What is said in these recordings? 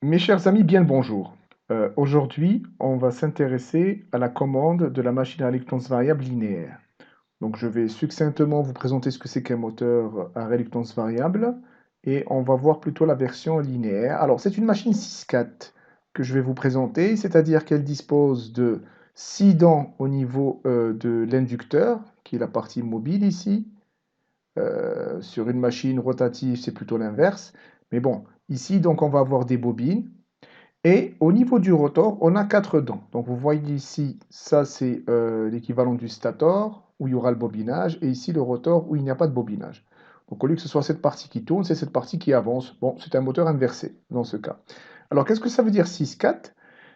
Mes chers amis, bien le bonjour. Aujourd'hui, on va s'intéresser à la commande de la machine à réluctance variable linéaire. Donc, je vais succinctement vous présenter ce que c'est qu'un moteur à réluctance variable et on va voir plutôt la version linéaire. Alors, c'est une machine 6-4 que je vais vous présenter, c'est-à-dire qu'elle dispose de 6 dents au niveau de l'inducteur, qui est la partie mobile ici. Sur une machine rotative, c'est plutôt l'inverse. Mais bon, ici, donc, on va avoir des bobines. Et au niveau du rotor, on a quatre dents. Donc vous voyez ici, ça c'est l'équivalent du stator, où il y aura le bobinage, et ici le rotor, où il n'y a pas de bobinage. Donc au lieu que ce soit cette partie qui tourne, c'est cette partie qui avance. Bon, c'est un moteur inversé dans ce cas. Alors qu'est-ce que ça veut dire 6-4?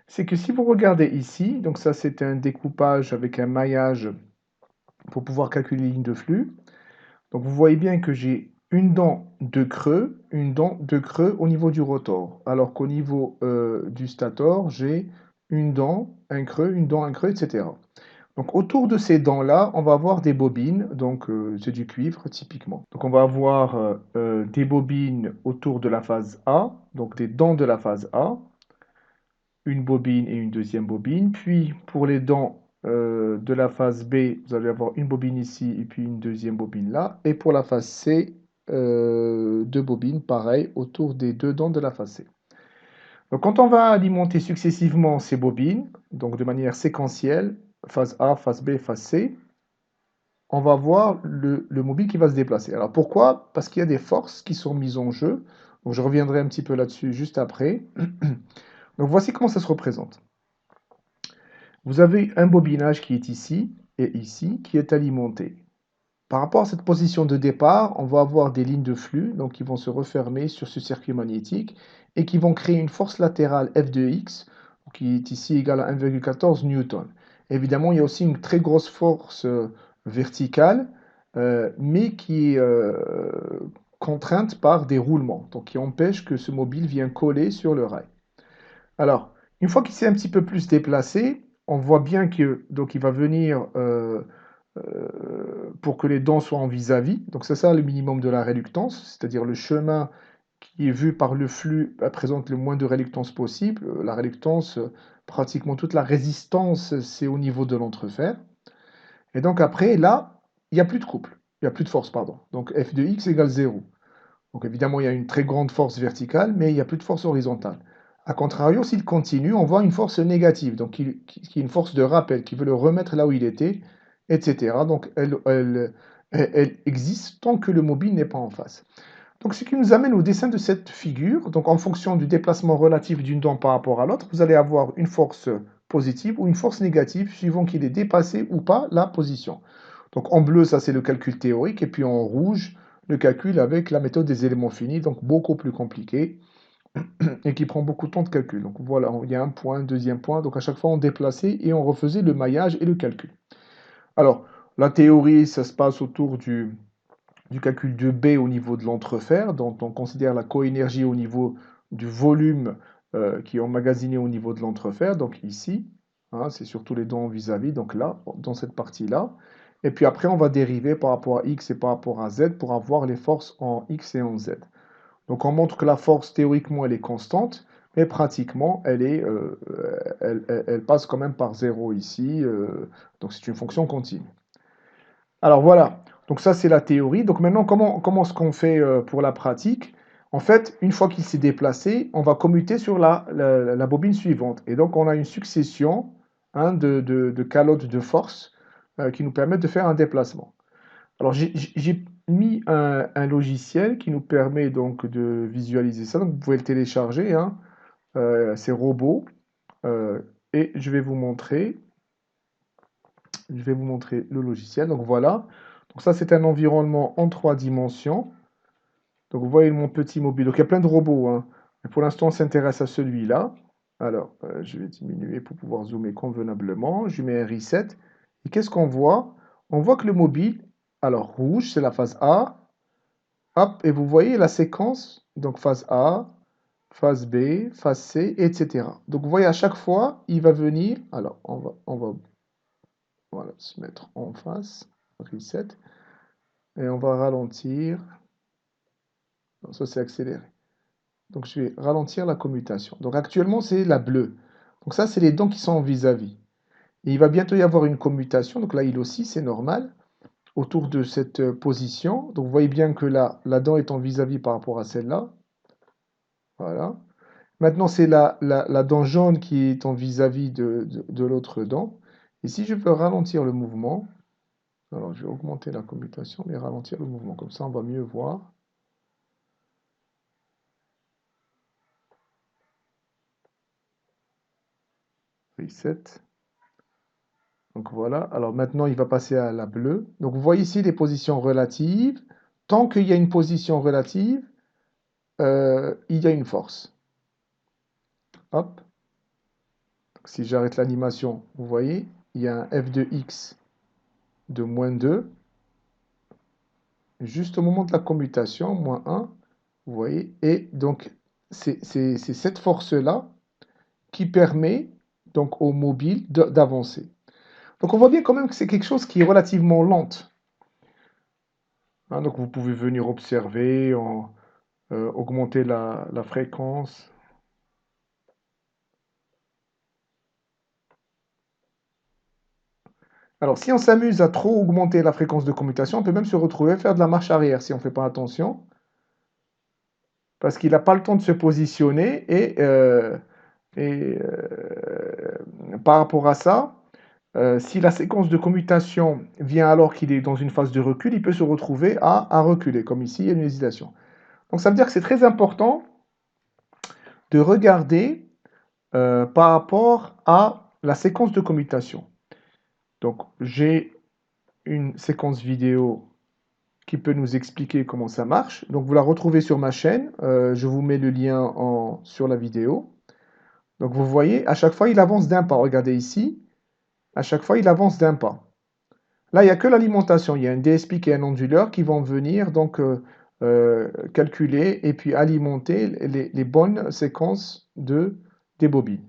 C'est que si vous regardez ici, donc ça c'est un découpage avec un maillage pour pouvoir calculer les lignes de flux. Donc vous voyez bien que j'ai une dent de creux, une dent de creux au niveau du rotor, alors qu'au niveau du stator, j'ai une dent, un creux, une dent, un creux, etc. Donc autour de ces dents-là, on va avoir des bobines, donc c'est du cuivre typiquement. Donc on va avoir des bobines autour de la phase A, donc des dents de la phase A, une bobine et une deuxième bobine. Puis pour les dents de la phase B, vous allez avoir une bobine ici et puis une deuxième bobine là. Et pour la phase C, deux bobines, pareil, autour des deux dents de la phase C. Donc quand on va alimenter successivement ces bobines, donc de manière séquentielle, phase A, phase B, phase C, on va voir le mobile qui va se déplacer. Alors pourquoi? Parce qu'il y a des forces qui sont mises en jeu. Donc je reviendrai un petit peu là-dessus juste après. Donc voici comment ça se représente. Vous avez un bobinage qui est ici et ici qui est alimenté. Par rapport à cette position de départ, on va avoir des lignes de flux donc qui vont se refermer sur ce circuit magnétique et qui vont créer une force latérale F de x qui est ici égale à 1,14 newton. Évidemment, il y a aussi une très grosse force verticale, mais qui est contrainte par des roulements, donc qui empêche que ce mobile vienne coller sur le rail. Alors, une fois qu'il s'est un petit peu plus déplacé, on voit bien que donc il va venir pour que les dents soient en vis-à-vis. Donc c'est ça le minimum de la réluctance, c'est-à-dire le chemin qui est vu par le flux présente le moins de réluctance possible. La réluctance, pratiquement toute la résistance, c'est au niveau de l'entrefer. Et donc après, là, il n'y a plus de couple, il n'y a plus de force, pardon. Donc F de x égale 0. Donc évidemment, il y a une très grande force verticale, mais il n'y a plus de force horizontale. A contrario, s'il continue, on voit une force négative, donc qui est une force de rappel, qui veut le remettre là où il était, etc. Donc elle existe tant que le mobile n'est pas en face. Donc ce qui nous amène au dessin de cette figure. Donc en fonction du déplacement relatif d'une dent par rapport à l'autre, vous allez avoir une force positive ou une force négative, suivant qu'il ait dépassé ou pas la position. Donc en bleu, ça c'est le calcul théorique, et puis en rouge, le calcul avec la méthode des éléments finis, donc beaucoup plus compliqué et qui prend beaucoup de temps de calcul. Donc voilà, il y a un point, un deuxième point, donc à chaque fois on déplaçait et on refaisait le maillage et le calcul. Alors, la théorie, ça se passe autour du calcul de B au niveau de l'entrefer, dont on considère la coénergie au niveau du volume qui est emmagasiné au niveau de l'entrefer, donc ici, hein, c'est surtout les dents vis-à-vis, donc là, dans cette partie-là. Et puis après, on va dériver par rapport à X et par rapport à Z pour avoir les forces en X et en Z. Donc on montre que la force, théoriquement, elle est constante, mais pratiquement, elle passe quand même par 0 ici, donc c'est une fonction continue. Alors voilà, donc ça c'est la théorie. Donc maintenant, comment est-ce qu'on fait pour la pratique? En fait, une fois qu'il s'est déplacé, on va commuter sur la bobine suivante. Et donc on a une succession hein, de calottes de force qui nous permettent de faire un déplacement. Alors j'ai mis un logiciel qui nous permet donc de visualiser ça. Donc vous pouvez le télécharger, hein, c'est Robot. euh, et je vais vous montrer le logiciel. Donc voilà. Donc ça, c'est un environnement en trois dimensions. Donc vous voyez mon petit mobile. Donc il y a plein de robots, hein. Mais pour l'instant, on s'intéresse à celui-là. Alors, je vais diminuer pour pouvoir zoomer convenablement. Je mets un reset. Et qu'est-ce qu'on voit? On voit que le mobile, alors rouge, c'est la phase A. Hop, et vous voyez la séquence. Donc phase A, phase B, phase C, etc. Donc vous voyez à chaque fois, il va venir. Alors, on va voilà, se mettre en face. Reset. Et on va ralentir. Non, ça, c'est accéléré. Donc je vais ralentir la commutation. Donc actuellement, c'est la bleue. Donc ça, c'est les dents qui sont en vis-à-vis. Et il va bientôt y avoir une commutation. Donc là, il aussi, c'est normal, autour de cette position. Donc vous voyez bien que là, la dent est en vis-à-vis par rapport à celle-là. Voilà. Maintenant, c'est la dent jaune qui est en vis-à-vis de l'autre dent. Et si je veux ralentir le mouvement, alors je vais augmenter la commutation et ralentir le mouvement. Comme ça, on va mieux voir. Reset. Donc voilà. Alors maintenant, il va passer à la bleue. Donc vous voyez ici les positions relatives. Tant qu'il y a une position relative, il y a une force. Hop. Donc, si j'arrête l'animation, vous voyez, il y a un f de x de -2. Juste au moment de la commutation, -1. Vous voyez? Et donc, c'est cette force-là qui permet donc au mobile d'avancer. Donc, on voit bien quand même que c'est quelque chose qui est relativement lente. Hein, donc, vous pouvez venir observer, augmenter la fréquence. Alors, si on s'amuse à trop augmenter la fréquence de commutation, on peut même se retrouver à faire de la marche arrière si on ne fait pas attention. Parce qu'il n'a pas le temps de se positionner par rapport à ça, si la séquence de commutation vient alors qu'il est dans une phase de recul, il peut se retrouver à reculer, comme ici, il y a une hésitation. Donc ça veut dire que c'est très important de regarder par rapport à la séquence de commutation. Donc j'ai une séquence vidéo qui peut nous expliquer comment ça marche. Donc vous la retrouvez sur ma chaîne, je vous mets le lien sur la vidéo. Donc vous voyez, à chaque fois il avance d'un pas. Regardez ici, à chaque fois il avance d'un pas. Là, il n'y a que l'alimentation. Il y a un DSP et un onduleur qui vont venir donc calculer et puis alimenter les bonnes séquences des bobines.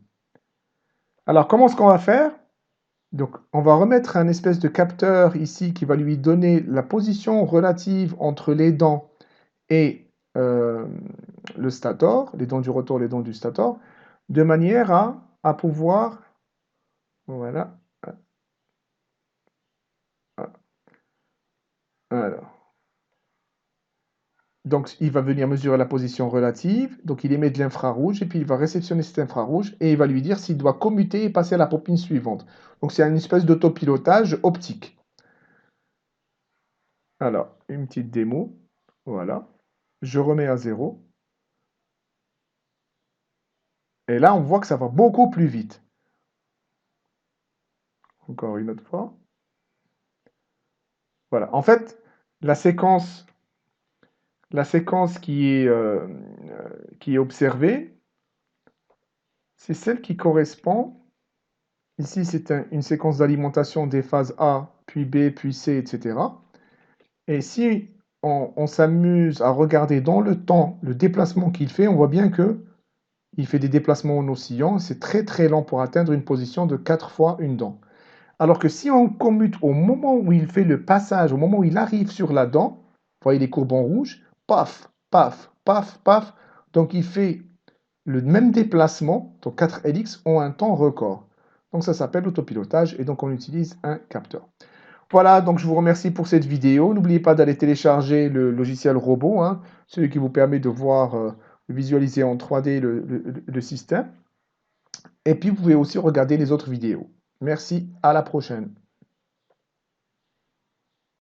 Alors, comment est-ce qu'on va faire? Donc, on va remettre un espèce de capteur ici qui va lui donner la position relative entre les dents et le stator, les dents du rotor, les dents du stator, de manière à pouvoir, voilà, alors, donc, il va venir mesurer la position relative, donc il émet de l'infrarouge, et puis il va réceptionner cet infrarouge, et il va lui dire s'il doit commuter et passer à la bobine suivante. Donc, c'est une espèce d'autopilotage optique. Alors, une petite démo, voilà. Je remets à 0. Et là, on voit que ça va beaucoup plus vite. Encore une autre fois. Voilà. En fait, la séquence qui est observée, c'est celle qui correspond. Ici, c'est une séquence d'alimentation des phases A, puis B, puis C, etc. Et si on s'amuse à regarder dans le temps le déplacement qu'il fait, on voit bien que il fait des déplacements en oscillant. C'est très très lent pour atteindre une position de 4 fois une dent. Alors que si on commute au moment où il fait le passage, au moment où il arrive sur la dent, vous voyez les courbes en rouge, paf, paf, paf, paf. Donc il fait le même déplacement, donc 4 LX ont un temps record. Donc ça s'appelle l'autopilotage et donc on utilise un capteur. Voilà, donc je vous remercie pour cette vidéo. N'oubliez pas d'aller télécharger le logiciel robot, hein, celui qui vous permet de voir, visualiser en 3D le système. Et puis vous pouvez aussi regarder les autres vidéos. Merci, à la prochaine.